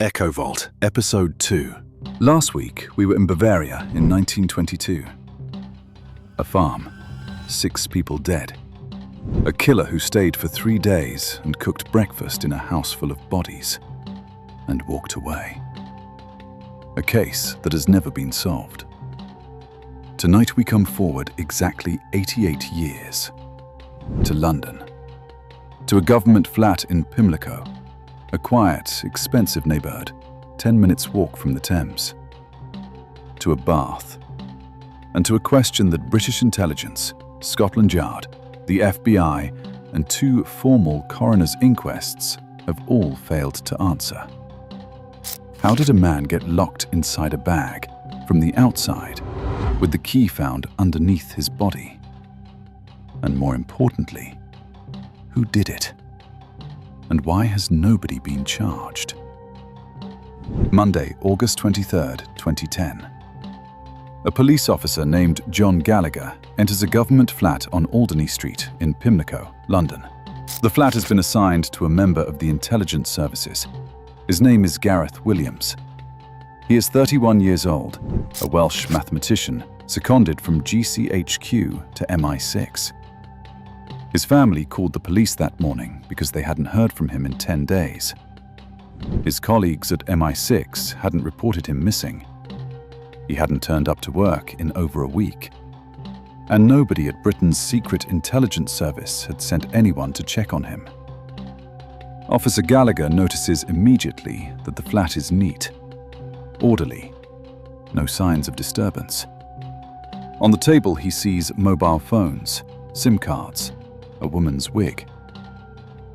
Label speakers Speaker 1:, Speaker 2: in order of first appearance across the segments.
Speaker 1: Echo Vault, Episode 2.
Speaker 2: Last week, we were in Bavaria in 1922. A farm, 6 people dead. A killer who stayed for 3 days and cooked breakfast in a house full of bodies and walked away. A case that has never been solved. Tonight we come forward exactly 88 years to London, to a government flat in Pimlico, a quiet, expensive neighbourhood, 10 minutes walk from the Thames, to a bath, and to a question that British intelligence, Scotland Yard, the FBI, and 2 formal coroner's inquests have all failed to answer. How did a man get locked inside a bag from the outside with the key found underneath his body? And more importantly, who did it? And why has nobody been charged? Monday, August 23, 2010. A police officer named John Gallagher enters a government flat on Alderney Street in Pimlico, London. The flat has been assigned to a member of the intelligence services. His name is Gareth Williams. He is 31 years old, a Welsh mathematician seconded from GCHQ to MI6. His family called the police that morning because they hadn't heard from him in 10 days. His colleagues at MI6 hadn't reported him missing. He hadn't turned up to work in over a week. And nobody at Britain's secret intelligence service had sent anyone to check on him. Officer Gallagher notices immediately that the flat is neat, orderly, no signs of disturbance. On the table he sees mobile phones, SIM cards, a woman's wig.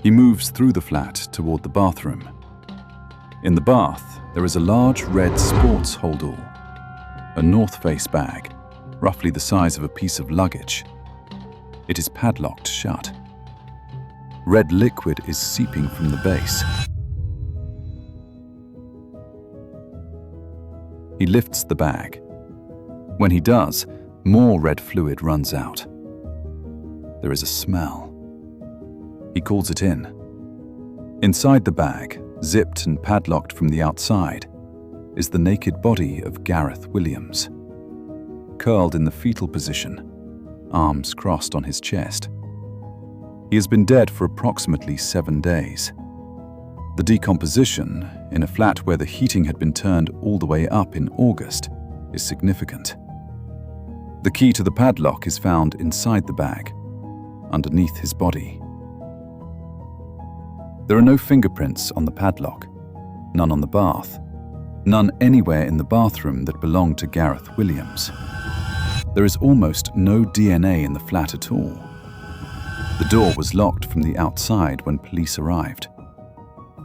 Speaker 2: He moves through the flat toward the bathroom. In the bath, there is a large red sports holdall, a North Face bag, roughly the size of a piece of luggage. It is padlocked shut. Red liquid is seeping from the base. He lifts the bag. When he does, more red fluid runs out. There is a smell. He calls it in. Inside the bag, zipped and padlocked from the outside, is the naked body of Gareth Williams, curled in the fetal position, arms crossed on his chest. He has been dead for approximately 7 days. The decomposition, in a flat where the heating had been turned all the way up in August, is significant. The key to the padlock is found inside the bag, underneath his body. There are no fingerprints on the padlock, none on the bath, none anywhere in the bathroom that belonged to Gareth Williams. There is almost no DNA in the flat at all. The door was locked from the outside when police arrived.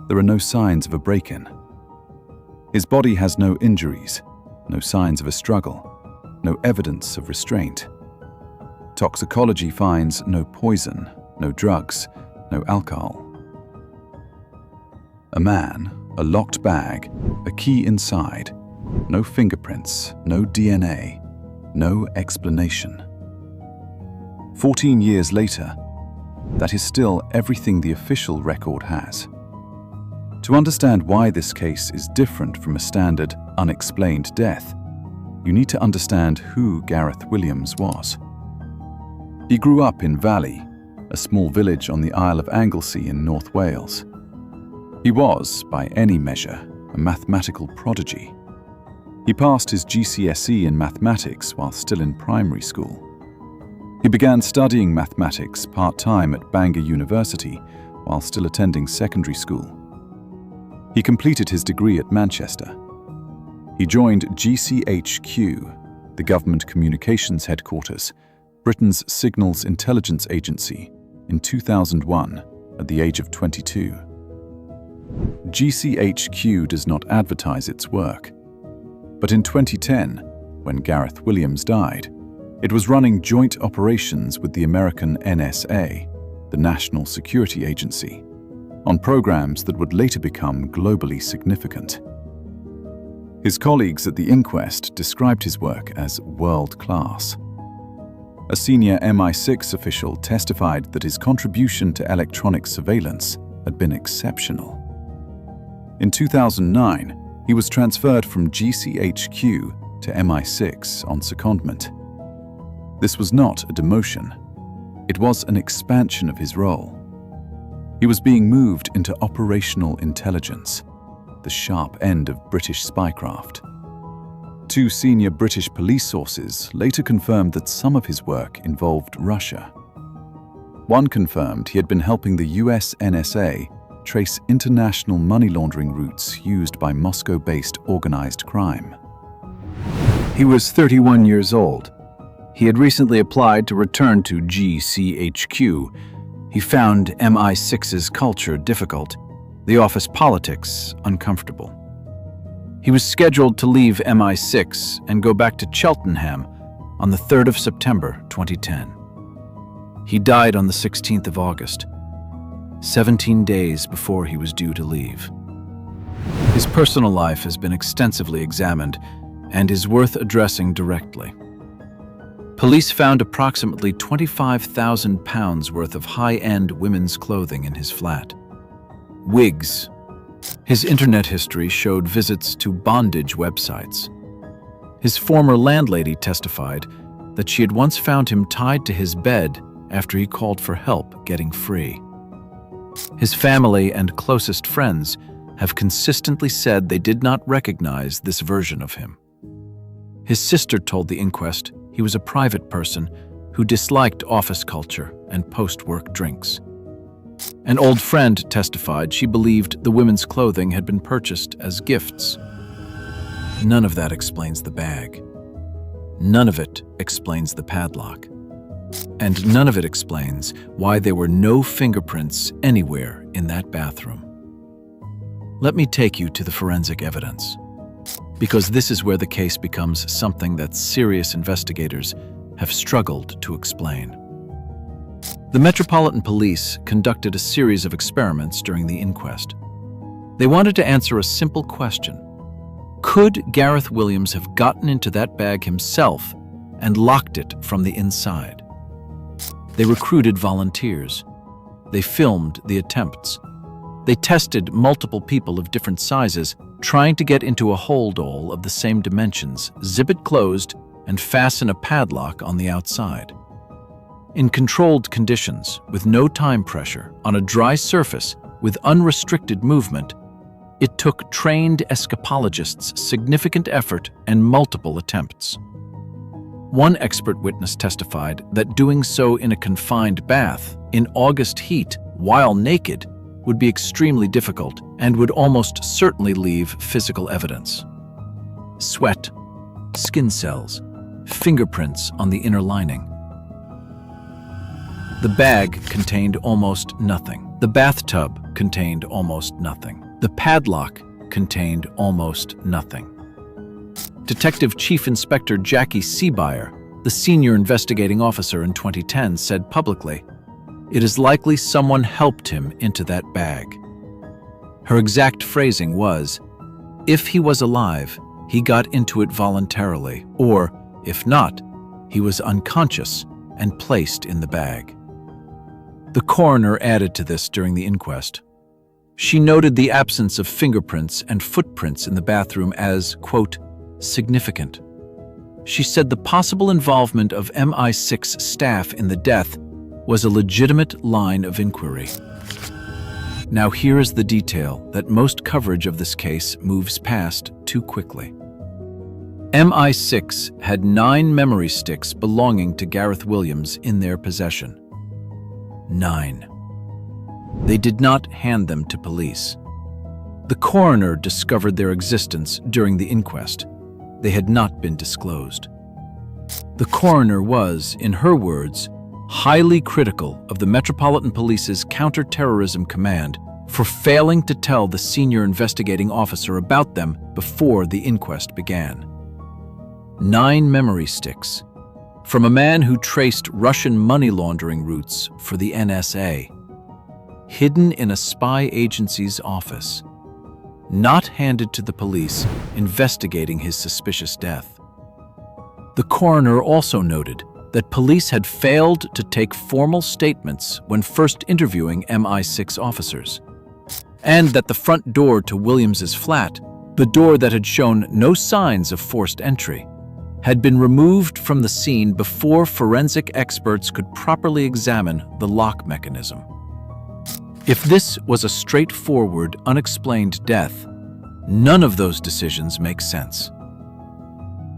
Speaker 2: There are no signs of a break-in. His body has no injuries, no signs of a struggle, no evidence of restraint. Toxicology finds no poison, no drugs, no alcohol. A man, a locked bag, a key inside, no fingerprints, no DNA, no explanation. 14 years later, that is still everything the official record has. To understand why this case is different from a standard unexplained death, you need to understand who Gareth Williams was. He grew up in Valley, a small village on the Isle of Anglesey in North Wales. He was, by any measure, a mathematical prodigy. He passed his GCSE in mathematics while still in primary school. He began studying mathematics part-time at Bangor University while still attending secondary school. He completed his degree at Manchester. He joined GCHQ, the government communications headquarters, Britain's Signals Intelligence Agency, in 2001 at the age of 22. GCHQ does not advertise its work, but in 2010, when Gareth Williams died, it was running joint operations with the American NSA, the National Security Agency, on programs that would later become globally significant. His colleagues at the inquest described his work as world-class. A senior MI6 official testified that his contribution to electronic surveillance had been exceptional. In 2009, he was transferred from GCHQ to MI6 on secondment. This was not a demotion. It was an expansion of his role. He was being moved into operational intelligence, the sharp end of British spycraft. Two senior British police sources later confirmed that some of his work involved Russia. One confirmed he had been helping the US NSA trace international money laundering routes used by Moscow-based organized crime.
Speaker 3: He was 31 years old. He had recently applied to return to GCHQ. He found MI6's culture difficult, the office politics uncomfortable. He was scheduled to leave MI6 and go back to Cheltenham on the 3rd of September 2010. He died on the 16th of August, 17 days before he was due to leave. His personal life has been extensively examined and is worth addressing directly. Police found approximately £25,000 worth of high-end women's clothing in his flat. Wigs. His internet history showed visits to bondage websites. His former landlady testified that she had once found him tied to his bed after he called for help getting free. His family and closest friends have consistently said they did not recognize this version of him. His sister told the inquest he was a private person who disliked office culture and post-work drinks. An old friend testified she believed the women's clothing had been purchased as gifts. None of that explains the bag. None of it explains the padlock. And none of it explains why there were no fingerprints anywhere in that bathroom. Let me take you to the forensic evidence, because this is where the case becomes something that serious investigators have struggled to explain. The Metropolitan Police conducted a series of experiments during the inquest. They wanted to answer a simple question. Could Gareth Williams have gotten into that bag himself and locked it from the inside? They recruited volunteers. They filmed the attempts. They tested multiple people of different sizes, trying to get into a hold-all of the same dimensions, zip it closed, and fasten a padlock on the outside. In controlled conditions, with no time pressure, on a dry surface, with unrestricted movement, it took trained escapologists significant effort and multiple attempts. One expert witness testified that doing so in a confined bath, in August heat, while naked, would be extremely difficult and would almost certainly leave physical evidence. Sweat, skin cells, fingerprints on the inner lining. The bag contained almost nothing. The bathtub contained almost nothing. The padlock contained almost nothing. Detective Chief Inspector Jackie Seebeyer, the senior investigating officer in 2010, said publicly, "It is likely someone helped him into that bag." Her exact phrasing was, "If he was alive, he got into it voluntarily, or, if not, he was unconscious and placed in the bag." The coroner added to this during the inquest. She noted the absence of fingerprints and footprints in the bathroom as, quote, significant. She said the possible involvement of MI6 staff in the death was a legitimate line of inquiry. Now here is the detail that most coverage of this case moves past too quickly. MI6 had 9 memory sticks belonging to Gareth Williams in their possession. 9. They did not hand them to police. The coroner discovered their existence during the inquest. They had not been disclosed. The coroner was, in her words, highly critical of the Metropolitan Police's Counter-Terrorism Command for failing to tell the senior investigating officer about them before the inquest began. 9 memory sticks, from a man who traced Russian money laundering routes for the NSA, hidden in a spy agency's office, not handed to the police investigating his suspicious death. The coroner also noted that police had failed to take formal statements when first interviewing MI6 officers. and that the front door to Williams's flat, the door that had shown no signs of forced entry, had been removed from the scene before forensic experts could properly examine the lock mechanism. If this was a straightforward, unexplained death, none of those decisions make sense.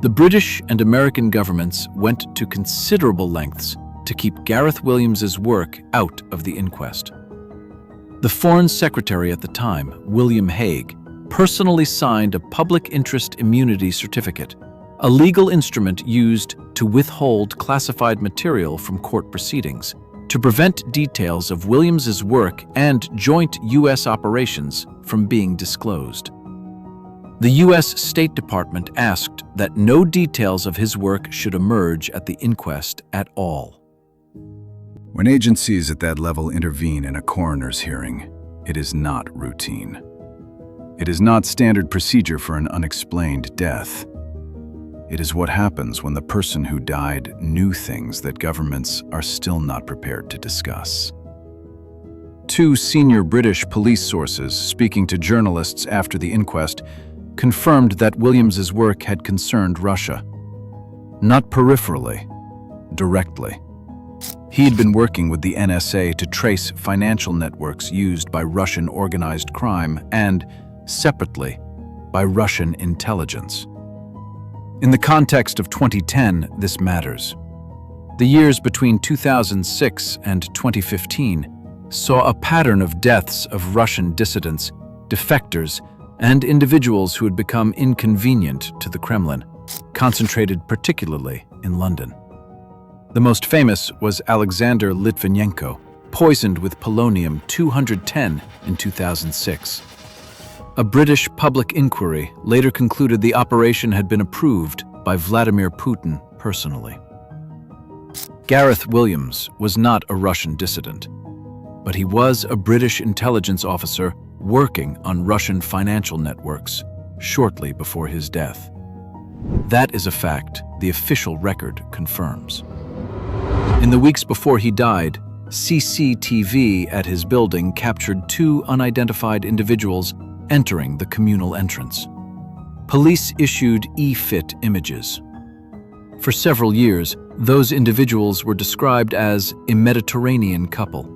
Speaker 3: The British and American governments went to considerable lengths to keep Gareth Williams's work out of the inquest. The Foreign Secretary at the time, William Hague, personally signed a public interest immunity certificate, a legal instrument used to withhold classified material from court proceedings, to prevent details of Williams's work and joint U.S. operations from being disclosed. The U.S. State Department asked that no details of his work should emerge at the inquest at all.
Speaker 2: When agencies at that level intervene in a coroner's hearing, it is not routine. It is not standard procedure for an unexplained death. It is what happens when the person who died knew things that governments are still not prepared to discuss. Two senior British police sources speaking to journalists after the inquest confirmed that Williams's work had concerned Russia. Not peripherally, directly. He had been working with the NSA to trace financial networks used by Russian organized crime and, separately, by Russian intelligence. In the context of 2010, this matters. The years between 2006 and 2015 saw a pattern of deaths of Russian dissidents, defectors, and individuals who had become inconvenient to the Kremlin, concentrated particularly in London. The most famous was Alexander Litvinenko, poisoned with polonium-210 in 2006. A British public inquiry later concluded the operation had been approved by Vladimir Putin personally. Gareth Williams was not a Russian dissident, but he was a British intelligence officer working on Russian financial networks shortly before his death. That is a fact the official record confirms. In the weeks before he died, CCTV at his building captured two unidentified individuals entering the communal entrance. Police issued e-fit images. For several years, those individuals were described as a Mediterranean couple.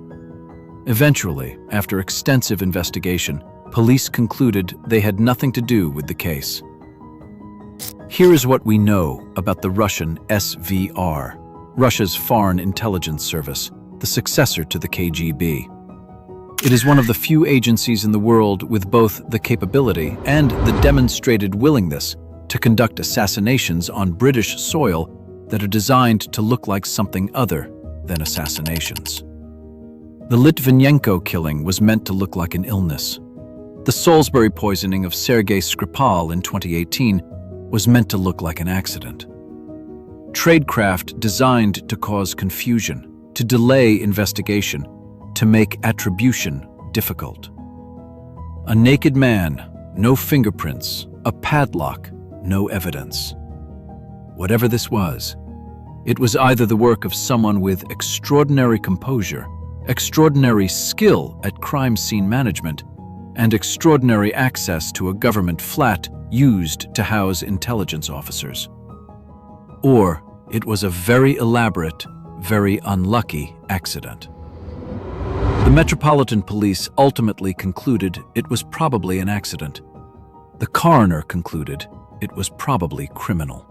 Speaker 2: Eventually, after extensive investigation, police concluded they had nothing to do with the case. Here is what we know about the Russian SVR, Russia's Foreign Intelligence Service, the successor to the KGB. It is one of the few agencies in the world with both the capability and the demonstrated willingness to conduct assassinations on British soil that are designed to look like something other than assassinations. The Litvinenko killing was meant to look like an illness. The Salisbury poisoning of Sergei Skripal in 2018 was meant to look like an accident. Tradecraft designed to cause confusion, to delay investigation, to make attribution difficult. A naked man, no fingerprints, a padlock, no evidence. Whatever this was, it was either the work of someone with extraordinary composure, extraordinary skill at crime scene management, and extraordinary access to a government flat used to house intelligence officers. Or it was a very elaborate, very unlucky accident. The Metropolitan Police ultimately concluded it was probably an accident. The coroner concluded it was probably criminal.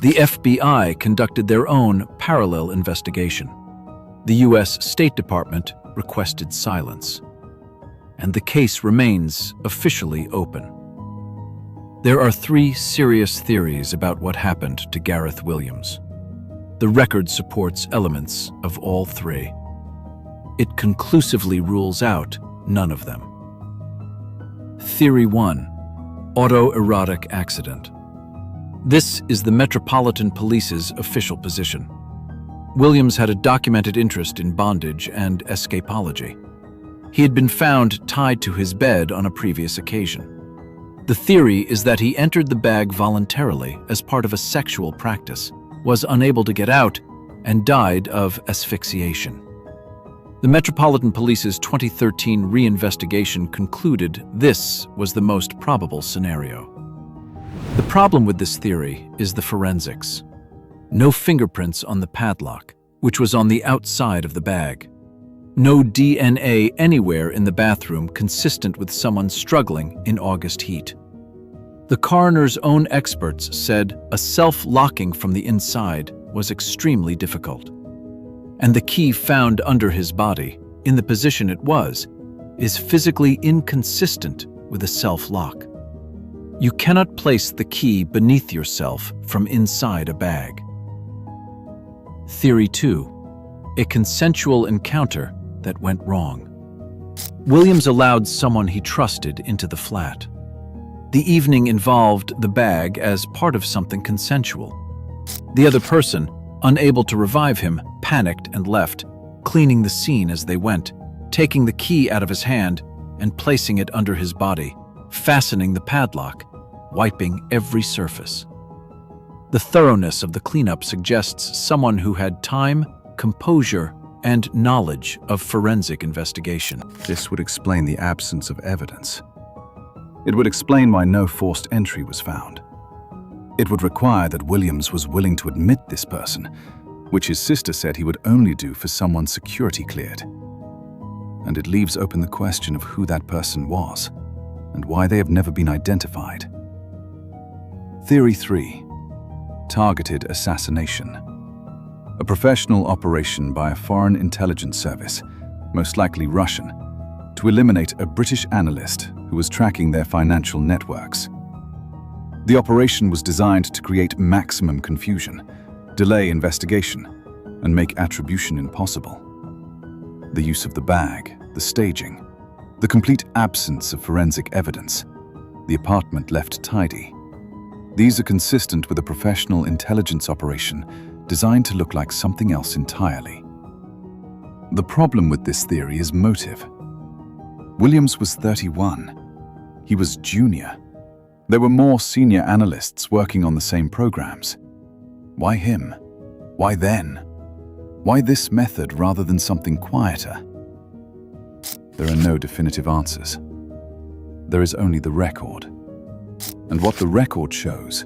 Speaker 2: The FBI conducted their own parallel investigation. The U.S. State Department requested silence. And the case remains officially open. There are three serious theories about what happened to Gareth Williams. The record supports elements of all three. It conclusively rules out none of them. Theory 1. Autoerotic accident. This is the Metropolitan Police's official position. Williams had a documented interest in bondage and escapology. He had been found tied to his bed on a previous occasion. The theory is that he entered the bag voluntarily as part of a sexual practice, was unable to get out, and died of asphyxiation.
Speaker 3: The Metropolitan Police's 2013 reinvestigation concluded this was the most probable scenario. The problem with this theory is the forensics. No fingerprints on the padlock, which was on the outside of the bag. No DNA anywhere in the bathroom consistent with someone struggling in August heat. The coroner's own experts said a self-locking from the inside was extremely difficult. And the key found under his body, in the position it was, is physically inconsistent with a self-lock. You cannot place the key beneath yourself from inside a bag. Theory 2. A consensual encounter that went wrong. Williams allowed someone he trusted into the flat. The evening involved the bag as part of something consensual. The other person, unable to revive him, panicked and left, cleaning the scene as they went, taking the key out of his hand and placing it under his body, fastening the padlock, wiping every surface. The thoroughness of the cleanup suggests someone who had time, composure, and knowledge of forensic investigation.
Speaker 2: This would explain the absence of evidence. It would explain why no forced entry was found. It would require that Williams was willing to admit this person, which his sister said he would only do for someone security cleared. And it leaves open the question of who that person was and why they have never been identified. Theory 3. Targeted assassination. A professional operation by a foreign intelligence service, most likely Russian, to eliminate a British analyst who was tracking their financial networks. The operation was designed to create maximum confusion, delay investigation, and make attribution impossible. The use of the bag, the staging, the complete absence of forensic evidence, the apartment left tidy. These are consistent with a professional intelligence operation designed to look like something else entirely. The problem with this theory is motive. Williams was 31. He was junior. There were more senior analysts working on the same programs. Why him? Why then? Why this method rather than something quieter? There are no definitive answers. There is only the record. And what the record shows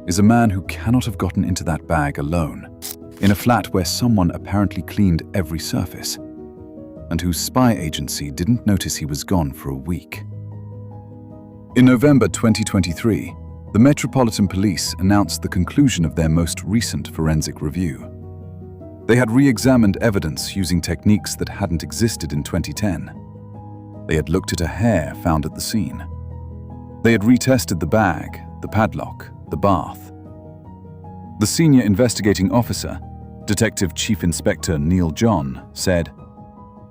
Speaker 2: is a man who cannot have gotten into that bag alone, in a flat where someone apparently cleaned every surface, and whose spy agency didn't notice he was gone for a week. In November 2023, the Metropolitan Police announced the conclusion of their most recent forensic review. They had re-examined evidence using techniques that hadn't existed in 2010. They had looked at a hair found at the scene. They had retested the bag, the padlock, the bath. The senior investigating officer, Detective Chief Inspector Neil John, said,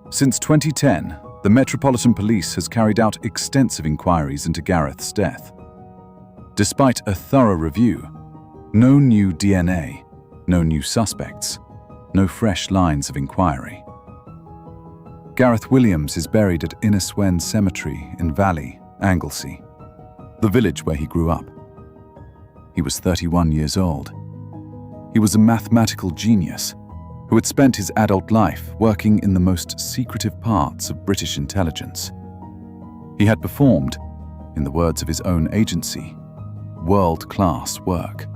Speaker 2: "Since 2010, the Metropolitan Police has carried out extensive inquiries into Gareth's death. Despite a thorough review, no new DNA, no new suspects, no fresh lines of inquiry. Gareth Williams is buried at Inniswen Cemetery in Valley, Anglesey, the village where he grew up. He was 31 years old. He was a mathematical genius who had spent his adult life working in the most secretive parts of British intelligence. He had performed, in the words of his own agency, world-class work.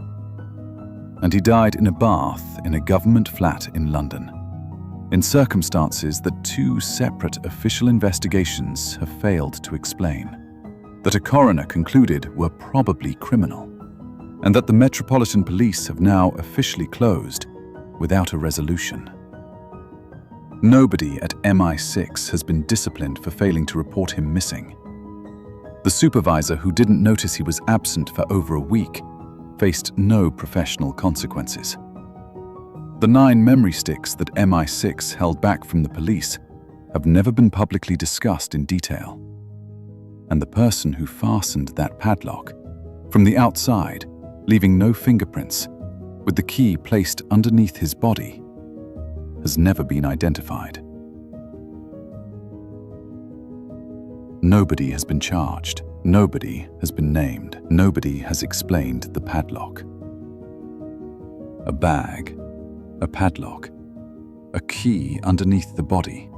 Speaker 2: And he died in a bath in a government flat in London, in circumstances that two separate official investigations have failed to explain, that a coroner concluded were probably criminal, and that the Metropolitan Police have now officially closed without a resolution. Nobody at MI6 has been disciplined for failing to report him missing. The supervisor who didn't notice he was absent for over a week faced no professional consequences. The 9 memory sticks that MI6 held back from the police have never been publicly discussed in detail. And the person who fastened that padlock, from the outside, leaving no fingerprints, with the key placed underneath his body, has never been identified. Nobody has been charged. Nobody has been named. Nobody has explained the padlock. A bag, a padlock, a key underneath the body.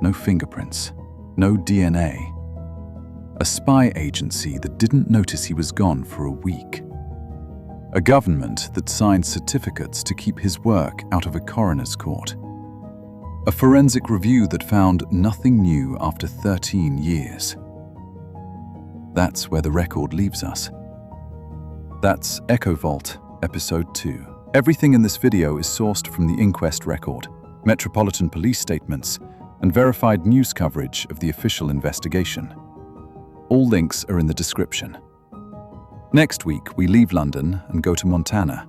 Speaker 2: no fingerprints, no DNA. A spy agency that didn't notice he was gone for a week. A government that signed certificates to keep his work out of a coroner's court. A forensic review that found nothing new after 13 years. That's where the record leaves us. That's Echo Vault, Episode 2. Everything in this video is sourced from the inquest record, Metropolitan Police statements, and verified news coverage of the official investigation. All links are in the description. Next week, we leave London and go to Montana,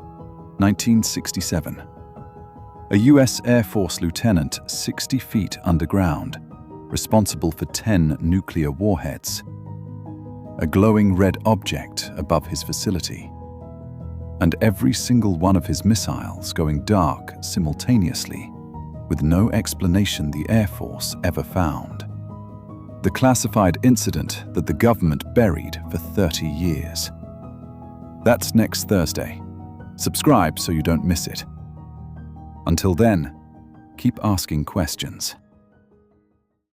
Speaker 2: 1967. A US Air Force lieutenant 60 feet underground, responsible for 10 nuclear warheads. A glowing red object above his facility. And every single one of his missiles going dark simultaneously, with no explanation the Air Force ever found. The classified incident that the government buried for 30 years. That's next Thursday. Subscribe so you don't miss it. Until then, keep asking questions.